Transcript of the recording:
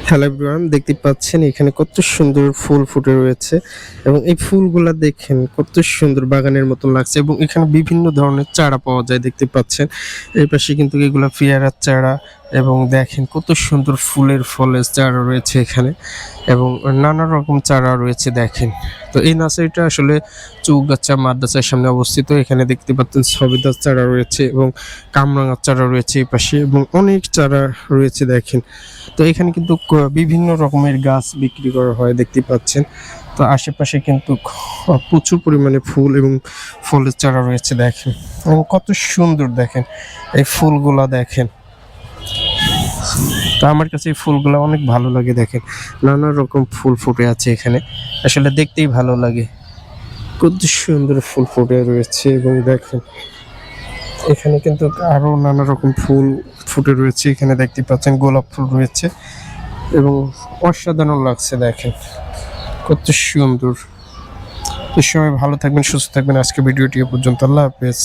Hello everyone, দেখতে পাচ্ছেন এখানে কত সুন্দর ফুল ফুটে রয়েছে এবং এই ফুলগুলা দেখেন কত সুন্দর বাগানের মতন লাগছে এবং এখানে বিভিন্ন ধরনের চারা পাওয়া যায় দেখতে পাচ্ছেন। এই পাশে কিন্তু এগুলা পেয়ারার চারা এবং দেখেন কত সুন্দর ফলের চারা রয়েছে এখানে এবং নানা রকম চারা রয়েছে দেখেন। তো এই নার্সারিটা আসলে চৌগাছা মাদ্রাসার সামনে অবস্থিত। এখানে দেখতে পাচ্ছেন সবেদার চারা রয়েছে এবং কামরাঙার চারা রয়েছে এই পাশে এবং অনেক চারা রয়েছে দেখেন। তো এখানে কিন্তু বিভিন্ন রকমের গাছ বিক্রি করা হয় দেখতে পাচ্ছেন। তো আশেপাশে কিন্তু প্রচুর পরিমাণে ফুল এবং ফলের চারা রয়েছে দেখেন এবং কত সুন্দর দেখেন এই ফুলগুলা দেখেন। তো আমার কাছে এই ফুলগুলা অনেক ভালো লাগে দেখেন, নানা রকম ফুল ফুটে আছে এখানে, আসলে দেখতেই ভালো লাগে। কত সুন্দর ফুল ফুটে রয়েছে এবং দেখেন এখানে কিন্তু আরো নানা রকম ফুল ফুটে রয়েছে। এখানে দেখতে পাচ্ছেন গোলাপ ফুল রয়েছে এবং অসাধারণ লাগছে দেখেন কত সুন্দর। তো সবাই ভালো থাকবেন, সুস্থ থাকবেন। আজকে ভিডিওটি এ পর্যন্ত। আল্লাহ হাফেজ।